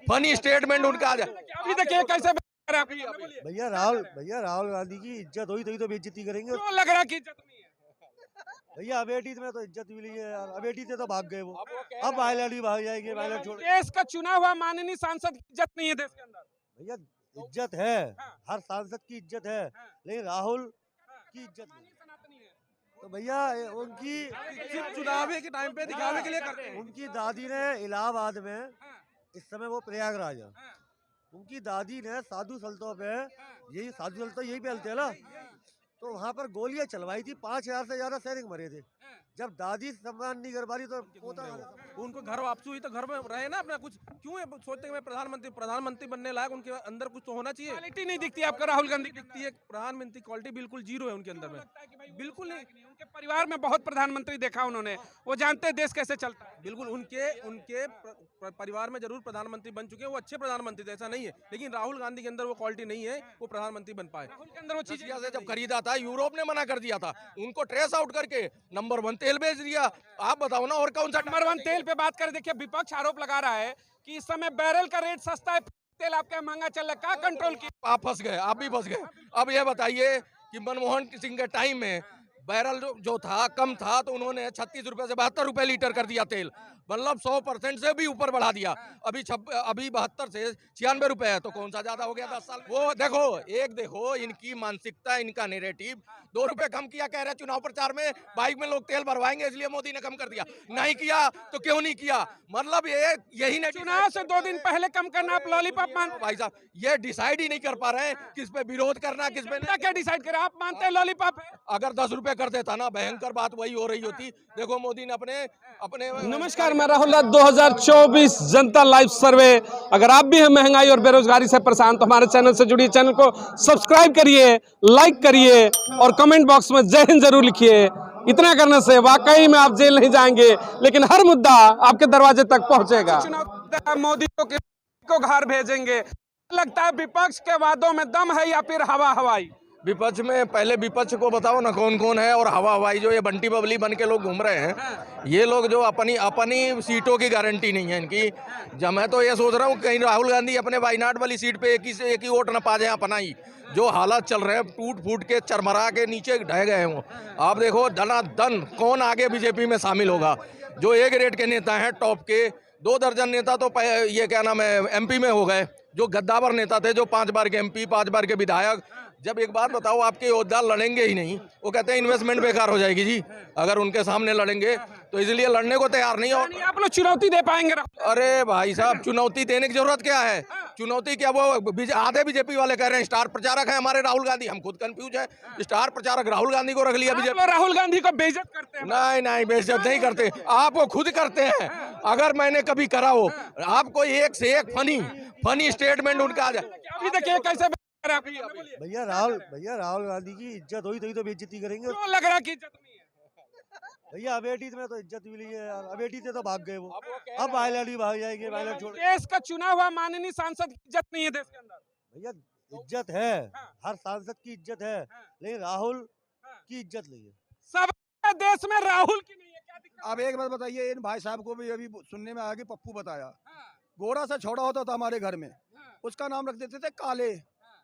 Funny statement उनका। अभी देखिए कैसे भैया राहुल गांधी की इज्जत हुई तो बेइज्जती करेंगे। क्यों लग रहा है कि इज्जत नहीं है? भैया अमेठी में तो इज्जत मिली है यार, अमेठी से तो भाग गए वो, अब वायनाड भी भाग जाएंगे, वायनाड छोड़। देश का चुना हुआ माननीय सांसद की इज्जत नहीं है देश के अंदर। भैया इज्जत है, हर सांसद की इज्जत है, लेकिन राहुल की इज्जत नहीं। तो भैया उनकी सिर्फ चुनाव के टाइम पे दिखावे के लिए करते हैं। उनकी दादी ने इलाहाबाद में, इस समय वो प्रयागराज है, उनकी दादी ने साधु संतों पे, यही साधु संत यही पहलते हैं ना, तो वहाँ पर गोलियां चलवाई थी, 5000 से ज्यादा सैनिक मरे थे। जब दादी सम्मान नहीं कर पा रही तो पोता उनको घर वापसी हुई तो घर में रहे ना अपना, कुछ क्यों सोचते हैं मैं प्रधानमंत्री बनने लायक उनके अंदर कुछ तो होना चाहिए। क्वालिटी नहीं दिखती आपको राहुल गांधी की? दिखती है प्रधानमंत्री क्वालिटी बिल्कुल जीरो है उनके अंदर में, बिल्कुल नहीं। उनके परिवार में बहुत प्रधानमंत्री देखा उन्होंने, वो जानते हैं देश कैसे चलता है। बिल्कुल उनके परिवार में जरूर प्रधानमंत्री बन चुके हैं, वो अच्छे प्रधानमंत्री थे, ऐसा नहीं है, लेकिन राहुल गांधी के अंदर वो क्वालिटी नहीं है, वो प्रधानमंत्री बन पाए। राहुल के अंदर वो चीजें से जब खरीदा था यूरोप ने मना कर दिया था, उनको ट्रेस आउट करके नंबर 1 तेल बेच दिया। आप बताओ ना और कौन सा नंबर 1 तेल पे बात करें, देखिए विपक्ष आरोप लगा रहा है कि इस समय बैरल का रेट सस्ता है, तेल आपका महंगा चल रहा है, क्या कंट्रोल किया? आप फंस गए, आप भी फंस गए। अब ये बताइए कि मनमोहन सिंह के टाइम में बैरल जो था कम था, तो उन्होंने 36 रुपए से 72 रुपए लीटर कर दिया तेल, मतलब 100% से भी ऊपर बढ़ा दिया। अभी 72 से 96 रुपए है, तो कौन सा ज्यादा हो गया 10 साल। वो देखो इनकी मानसिकता, इनका नेरेटिव। 2 रुपए कम किया कह रहे चुनाव प्रचार में, बाइक में लोग तेल भरवाएंगे इसलिए मोदी ने कम कर दिया। नहीं किया तो क्यों नहीं किया, मतलब यही नहीं। चुनाव से 2 दिन पहले कम करना, आप लॉलीपॉप मान भाई साहब ये डिसाइड ही नहीं कर पा रहे हैं किस पे विरोध करना, किस पे क्या डिसाइड करें? आप मानते हैं लॉलीपॉप है? अगर 10 रुपए कर देता ना, भयंकर बात वही हो रही होती। देखो मोदी ने अपने नमस्कार, मैं राहुल। 2024 जनता लाइव सर्वे। अगर आप भी हैं महंगाई और बेरोजगारी से परेशान तो हमारे चैनल से जुड़िए, चैनल को सब्सक्राइब करिए, लाइक करिए और कमेंट बॉक्स में जय हिंद जरूर लिखिए। इतना करने से वाकई में आप जेल नहीं जाएंगे, लेकिन हर मुद्दा आपके दरवाजे तक पहुंचेगा। मोदी को घर भेजेंगे। लगता है विपक्ष के वादों में दम है या फिर हवा हवाई? विपक्ष में पहले विपक्ष को बताओ ना कौन कौन है, और हवा हवाई जो ये बंटी बबली बन के लोग घूम रहे हैं, ये लोग जो अपनी सीटों की गारंटी नहीं है इनकी। जब मैं तो ये सोच रहा हूँ कहीं राहुल गांधी अपने वायनाड वाली सीट पे एक ही वोट न पा जाए अपना ही। जो हालात चल रहे हैं, टूट फूट के चरमरा के नीचे ढह गए हैं वो। आप देखो धनाधन कौन आगे बीजेपी में शामिल होगा। जो एक रेट के नेता हैं टॉप के, 2 दर्जन नेता तो ये क्या नाम है MP में हो गए। जो गद्दावर नेता थे, जो 5 बार के MP, 5 बार के विधायक। जब एक बात बताओ, आपके योद्धा लड़ेंगे ही नहीं, वो कहते हैं इन्वेस्टमेंट बेकार हो जाएगी जी अगर उनके सामने लड़ेंगे, तो इसलिए लड़ने को तैयार नहीं। और आप लोग चुनौती दे पाएंगे? अरे भाई साहब, चुनौती देने की जरूरत क्या है? चुनौती क्या, वो आधे बीजेपी वाले कह रहे हैं स्टार प्रचारक है हमारे राहुल गांधी। हम खुद कंफ्यूज है, स्टार प्रचारक राहुल गांधी को रख लिया बीजेपी। राहुल गांधी को बेइज्जत करते हैं? नहीं बेइज्जत नहीं करते, आप वो खुद करते हैं। अगर मैंने कभी करा हो, आपको एक से एक फनी स्टेटमेंट उनका आ जाए। अभी देखिए कैसे भैया राहुल गांधी की इज्जत हुई तो बेइज्जती करेंगे। क्यों लग रहा है कि इज्जत नहीं है? भैया अमेठी में तो इज्जत मिली है यार, अमेठी से तो भाग गए वो, अब वायनाड भी भाग जाएंगे, वायनाड छोड़। देश का चुना हुआ माननीय सांसद की इज्जत नहीं है देश के अंदर। भैया इज्जत है, हर सांसद की इज्जत है, लेकिन राहुल की इज्जत नहीं है। सब देश में राहुल की नहीं है, क्या दिक्कत? अब एक बात बताइए, इन भाई साहब को भी अभी सुनने में आया कि पप्पू बताया, गोरा सा छोड़ा होता था हमारे घर में, उसका नाम रख देते थे काले।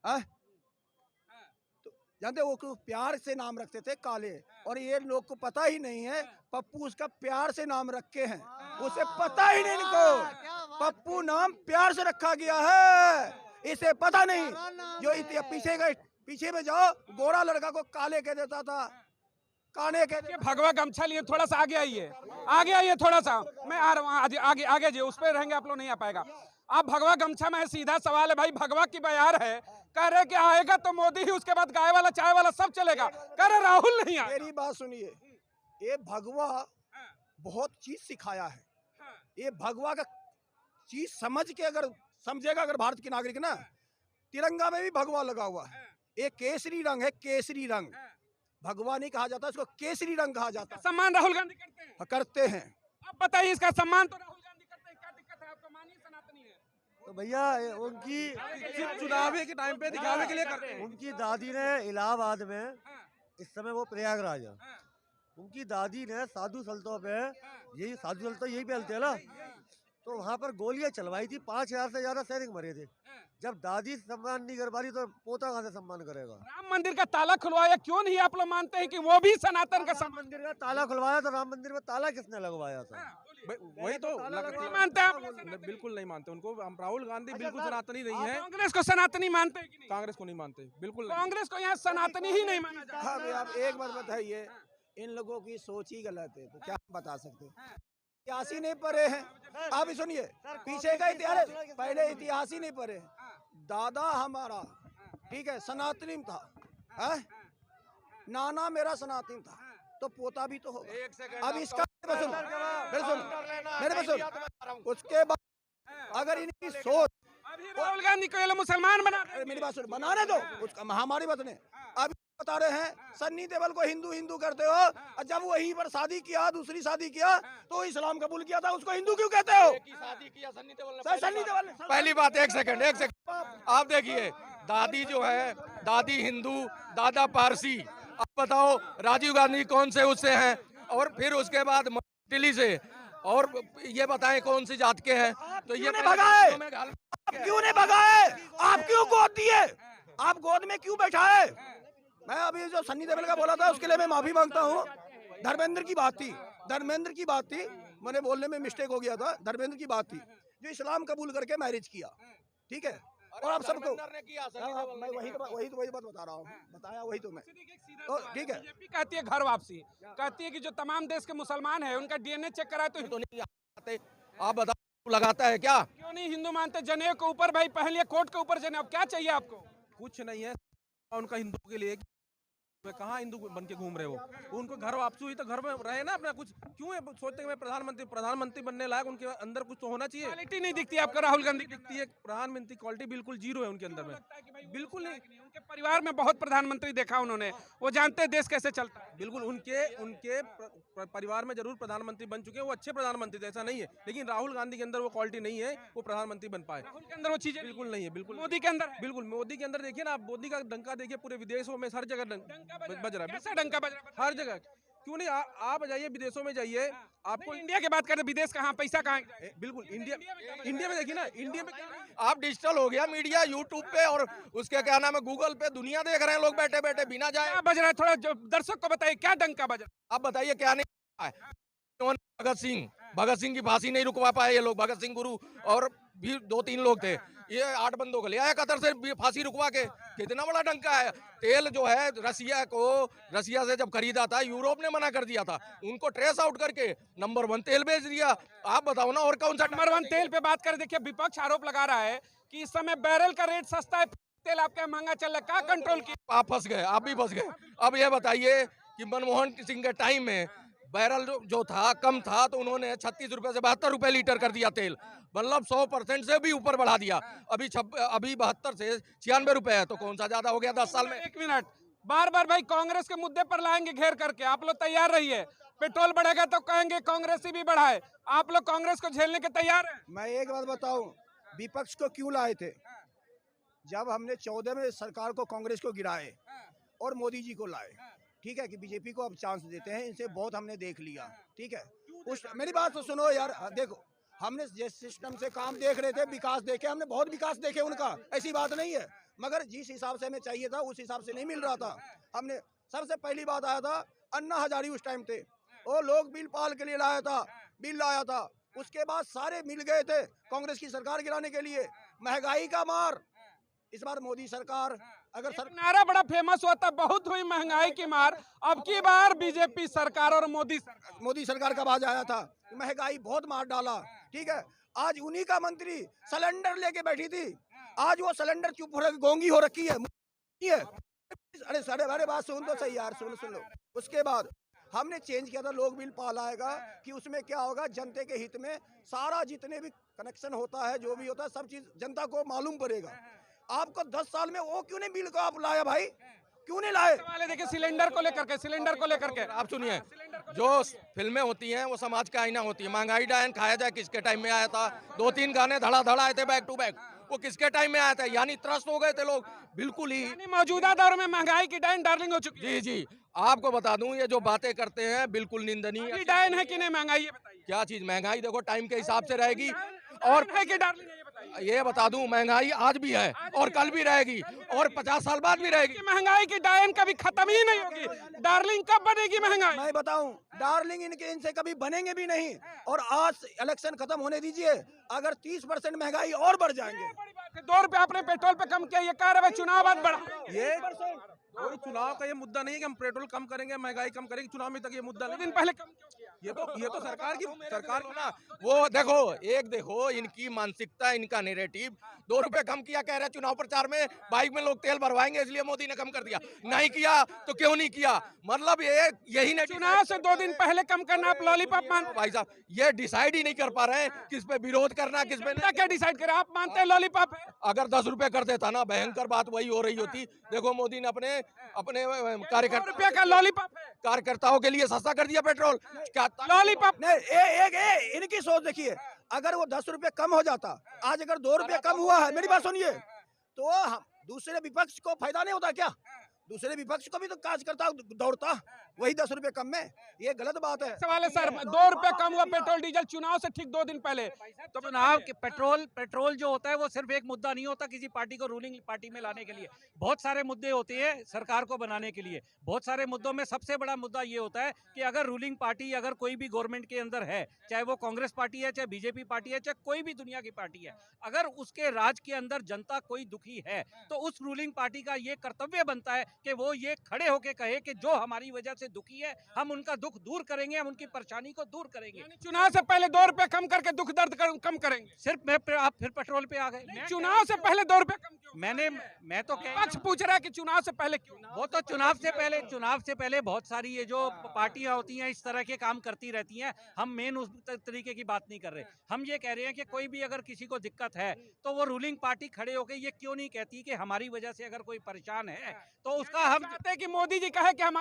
तो जानते वो प्यार से नाम रखते थे काले, और ये लोग को पता ही नहीं है पप्पू उसका प्यार से नाम रखे हैं, उसे पता ही नहीं इनको पप्पू नाम प्यार से रखा गया है, इसे पता नहीं। जो पीछे में जाओ, गोरा लड़का को काले कह देता था, काने के। भगवा गमछा लिए थोड़ा सा आगे आइए थोड़ा सा, मैं आ रहा हूँ आगे जी, उस पर रहेंगे आप लोग नहीं आ पाएगा। आप भगवा गमछा में, सीधा सवाल है भाई, भगवा की बयार है, कह रहे कि आएगा तो मोदी ही, उसके बाद गाय वाला चाय वाला सब चलेगा, कह रहे राहुल नहीं आएगा। मेरी बात सुनिए, ये भगवा बहुत चीज सिखाया है, ये भगवा का चीज समझ के अगर समझेगा अगर भारत के नागरिक ना, तिरंगा में भी भगवा लगा हुआ है, ये केसरी रंग है, केसरी रंग। भगवा नहीं कहा जाता, इसको केसरी रंग कहा जाता है। सम्मान राहुल गांधी करते हैं? आप बताइए, इसका सम्मान तो राहुल गांधी करते हैं, क्या दिक्कत है? आपको मानिए सनातनी है तो भैया उनकी सिर्फ चुनाव के टाइम पे दिखावे के लिए करते हैं। उनकी दादी ने इलाहाबाद में, इस समय वो प्रयागराज है, उनकी दादी ने साधु संतों पे, यही साधु संत यही पहलते हैं ना, तो वहाँ पर गोलियां चलवाई थी, 5,000 से ज्यादा सैनिक मरे थे। जब दादी सम्मान नहीं कर पा रही तो पोता कहाँ से सम्मान करेगा? राम मंदिर का ताला खुलवाया, क्यों नहीं आप लोग मानते हैं कि वो भी सनातन का राम मंदिर का ताला खुलवाया तो राम मंदिर में ताला किसने लगवाया था? वही तो नहीं मानते आप लोग सनातनी? बिल्कुल नहीं मानते उनको। हम राहुल गांधी अच्छा बिल्कुल सर, सनातनी नहीं है। कांग्रेस को सनातनी मानते हैं कि नहीं? कांग्रेस को नहीं मानते, बिल्कुल नहीं। कांग्रेस को यहाँ सनातनी ही नहीं माना जाता। हाँ भाई, आप एक बात बताइए, इन लोगों की सोच ही गलत है, तो क्या बता सकते हैं? इतिहास ही नहीं पढ़े हैं। आप ही सुनिए, पीछे का इतिहास, पहले इतिहास ही नहीं पढ़े हैं। दादा हमारा, ठीक है, सनातनी था, है? नाना मेरा सनातनी था, तो पोता भी तो होगा। अब इसका मेरे सुन, उसके बाद अगर इनकी सोच, अभी राहुल गांधी को ये लोग मुसलमान बना रहे हैं। मेरी बात सुन, बनाने दो, उसका हमारी बात नहीं। अब बता रहे हैं सन्नी देओल को हिंदू हिंदू करते हो, और जब वहीं पर शादी किया, दूसरी शादी किया, तो इस्लाम कबूल किया था, उसको हिंदू क्यों कहते हो? सर, सन्नी देओल ने पहली बात, एक सेकंड आप देखिए, दादी जो है, दादी हिंदू, दादा पारसी। अब बताओ राजीव गांधी कौन से उससे हैं, और फिर उसके बाद दिल्ली से, और ये बताएं कौन सी जात के हैं? तो ये क्यों नहीं भगाए? क्यों नहीं भगाए? आप क्यों गोद दिए? आप गोद में क्यों बैठाए? मैं अभी जो सन्नी देओल का बोला था उसके लिए मैं माफी मांगता हूँ। धर्मेंद्र की बात थी, मैंने बोलने में मिस्टेक हो गया था। धर्मेंद्र की बात थी, जो इस्लाम कबूल करके मैरिज किया, ठीक है। और आप सबको मैं वही बात बता रहा हूँ, बताया वही तो मैं, तो ठीक है। बीजेपी कहती है घर वापसी, कहती है कि जो तमाम देश के मुसलमान है उनका डीएनए चेक कराए तो नहीं आते। आप बताओ लगाता है क्या? क्यों नहीं हिंदू मानते? जनेऊ के ऊपर भाई पहले कोर्ट के ऊपर जनेऊ, क्या चाहिए आपको? कुछ नहीं है उनका हिंदुओं के लिए। वे कहाँ हिंदू बन के घूम रहे हो? उनको घर वापसी हुई तो घर में रहे ना अपना। कुछ क्यों है सोचते हैं मैं प्रधानमंत्री बनने लायक उनके अंदर कुछ तो होना चाहिए। क्वालिटी नहीं दिखती आपको राहुल गांधी की? दिखती है प्रधानमंत्री क्वालिटी बिल्कुल जीरो है उनके अंदर में, बिल्कुल नहीं। उनके परिवार में बहुत प्रधानमंत्री देखा उन्होंने, वो जानते हैं देश कैसे चलता है। बिल्कुल उनके परिवार में जरूर प्रधानमंत्री बन चुके हैं, वो अच्छे प्रधानमंत्री थे, ऐसा नहीं है। लेकिन राहुल गांधी के अंदर वो क्वालिटी नहीं है, वो प्रधानमंत्री बन पाए। राहुल के अंदर वो चीजें बिल्कुल नहीं है, बिल्कुल मोदी के अंदर है। बिल्कुल मोदी के अंदर देखिए ना आप, मोदी का डंका देखिए पूरे विदेशों में हर जगह बज रहा है, कैसा डंका बज रहा है? हर जगह। क्यों नहीं आप जाइए विदेशों में जाइए, आपको इंडिया की बात करें, विदेश कहाँ, पैसा कहाँ? बिल्कुल इंडिया में देखिए ना, इंडिया में आप डिजिटल हो गया मीडिया, यूट्यूब पे और उसके क्या नाम है गूगल पे, दुनिया देख रहे हैं लोग बैठे बैठे बिना जाए। क्या बज रहा है? थोड़ा दर्शक को बताइए क्या डंका बज रहा है? आप बताइए क्या नहीं है? भगत सिंह की फांसी नहीं रुकवा पाए ये लोग। भगत सिंह गुरु और भी 2-3 लोग थे, ये 8 बंदों को ले आया कतर से फांसी रुकवा के। कितना बड़ा डंका है। तेल जो है रसिया से जब खरीदा था, यूरोप ने मना कर दिया था, उनको ट्रेस आउट करके नंबर 1 तेल बेच दिया। आप बताओ ना और कौन सा नंबर 1 तेल पे बात करें, देखिए विपक्ष आरोप लगा रहा है कि इस समय बैरल का रेट सस्ता है, तेल आपका महंगा चल रहा है, क्या कंट्रोल किया? आप फंस गए, आप भी फंस गए। अब ये बताइए कि मनमोहन सिंह के टाइम में बैरल जो था कम था, तो उन्होंने 36 रुपए से 72 रुपए लीटर कर दिया तेल, मतलब 100% से भी ऊपर बढ़ा दिया। अभी 72 से 96 रुपए है, तो कौन सा ज्यादा हो गया 10 साल में? एक मिनट, बार बार भाई कांग्रेस के मुद्दे पर लाएंगे घेर करके, आप लोग तैयार रहिए। पेट्रोल बढ़ेगा तो कहेंगे कांग्रेस ही भी बढ़ाए, आप लोग कांग्रेस को झेलने के तैयार हैं? मैं एक बात बताऊं, विपक्ष को क्यों लाए थे? जब हमने 14 में सरकार को, कांग्रेस को गिराए और मोदी जी को लाए, ठीक है, कि बीजेपी को अब चांस देते हैं, इनसे बहुत हमने देख लिया, ठीक है। उस मेरी बात तो सुनो यार, देखो हमने जिस सिस्टम से काम देख रहे थे, विकास देखे, हमने बहुत विकास देखे उनका, ऐसी बात नहीं है, मगर जिस हिसाब से हमें चाहिए था उस हिसाब से नहीं मिल रहा था। हमने सबसे पहली बात आया था अन्ना हजारी, उस टाइम थे वो लोग बिल पाल के लिए बिल लाया था, उसके बाद सारे मिल गए थे कांग्रेस की सरकार गिराने के लिए। महंगाई का मार, इस बार मोदी सरकार अगर नारा बड़ा फेमस हुआ था, बहुत हुई महंगाई की मार, अब की बार बीजेपी सरकार और मोदी सरकार का आवाज आया था, महंगाई बहुत मार डाला, ठीक है। आज उन्हीं का मंत्री सिलेंडर लेके बैठी थी, आज वो सिलेंडर चुप हो रखी, गोंगी हो रखी है। अरे बात सुन तो सही यार, सुन लो। उसके बाद हमने चेंज किया था, लोग बिल पाल आएगा कि उसमें क्या होगा, जनता के हित में सारा जितने भी कनेक्शन होता है, जो भी होता है, सब चीज जनता को मालूम पड़ेगा। आपको 10 साल में वो क्यों नहीं बिल को आप लाया भाई, क्यों नहीं लाए? वाले देखिए सिलेंडर को लेकर के आप सुनिए, जो फिल्में होती हैं वो समाज का आईना होती है। महंगाई डायन खाया जाए किसके टाइम में आया था? 2-3 गाने धड़ा आए थे बैक टू बैक, वो किसके टाइम में आया था? यानी त्रस्त हो गए थे लोग बिल्कुल ही। मौजूदा दौर में महंगाई की डायन डार्लिंग हो चुकी है। जी आपको बता दूं, ये जो बातें करते हैं बिल्कुल निंदनीय। डायन है कि नहीं महंगाई, ये बताइए। क्या चीज महंगाई देखो टाइम के हिसाब से रहेगी, और है कि डार्लिंग है, ये बताइए। ये बता दूं, महंगाई आज भी है और कल भी रहेगी और 50 साल बाद भी रहेगी। कि महंगाई की डायन कभी खत्म ही नहीं होगी, डार्लिंग कब बनेगी महंगाई? मैं बताऊं, डार्लिंग इनसे कभी बनेंगे भी नहीं। और आज इलेक्शन खत्म होने दीजिए, अगर 30% महंगाई और बढ़ जाएंगे। बड़ी बात है, 2 रुपए आपने पेट्रोल पे कम किया, ये कह रहे हैं चुनाव बाद बढ़ा। ये कोई चुनाव का ये मुद्दा नहीं है कि हम पेट्रोल कम करेंगे, महंगाई कम करेंगे, चुनाव में तक ये मुद्दा 2 नहीं दिन है। पहले कम क्यों किया? ये तो सरकार ना वो देखो, एक देखो इनकी मानसिकता, इनका नैरेटिव। 2 रुपए कम किया कह रहे हैं चुनाव प्रचार में, बाइक में लोग तेल भरवाएंगे इसलिए मोदी ने कम कर दिया। नहीं किया तो क्यों नहीं किया, मतलब यही नहीं। चुनाव से 2 दिन पहले कम करना आप लॉलीपॉप मानते भाई साहब, ये डिसाइड ही नहीं कर पा रहे हैं किस पे विरोध करना, किस पे हैं? क्या डिसाइड करें, आप मानते हैं लॉलीपॉप है? अगर 10 रुपए कर देता ना, भयंकर बात वही हो रही होती। देखो मोदी ने अपने अपने 2 रुपए का लॉलीपॉप है, कार्यकर्ताओं के लिए सस्ता कर दिया पेट्रोल। क्या लॉलीपॉप। नहीं, इनकी सोच देखिए, अगर वो 10 रुपए कम हो जाता, आज अगर 2 रुपए कम हुआ है, मेरी बात सुनिए, तो दूसरे विपक्ष को फायदा नहीं होता क्या? दूसरे विपक्ष को भी तो कार्यकर्ता दौड़ता, वही 10 रुपए कम में। ये गलत बात है। सवाल है सर, 2 रुपए कम हुआ पेट्रोल डीजल चुनाव से ठीक 2 दिन पहले। तो चुनाव के पेट्रोल जो होता है वो सिर्फ एक मुद्दा नहीं होता किसी पार्टी को रूलिंग पार्टी में लाने के लिए। बहुत सारे मुद्दे होते हैं सरकार को बनाने के लिए। बहुत सारे मुद्दों में सबसे बड़ा मुद्दा ये होता है कि अगर रूलिंग पार्टी, अगर कोई भी गवर्नमेंट के अंदर है, चाहे वो कांग्रेस पार्टी है, चाहे बीजेपी पार्टी है, चाहे कोई भी दुनिया की पार्टी है, अगर उसके राज के अंदर जनता कोई दुखी है तो उस रूलिंग पार्टी का ये कर्तव्य बनता है कि वो ये खड़े होके कहे कि जो हमारी वजह से दुखी है हम उनका दुख दूर करेंगे, हम उनकी परेशानी को दूर करेंगे। चुनाव से पहले 2 रुपए कम करके दुख दर्द कम करेंगे। सिर्फ आप फिर पेट्रोल पे आ गए। चुनाव से पहले 2 रुपए कम क्यों? मैं तो कह पक्ष पूछ रहा है कि चुनाव से पहले क्यों? वो तो चुनाव से पहले बहुत सारी ये जो पार्टियां होती हैं इस तरह के काम करती रहती हैं। हम मेन उस तरीके की बात नहीं कर रहे। हम ये कह रहे हैं कि कोई भी अगर किसी को दिक्कत है तो वो रूलिंग पार्टी खड़े होकर ये क्यों नहीं कहती कि हमारी वजह से अगर कोई परेशान है तो उसका हम चाहते हैं कि मोदी जी कहे कि हम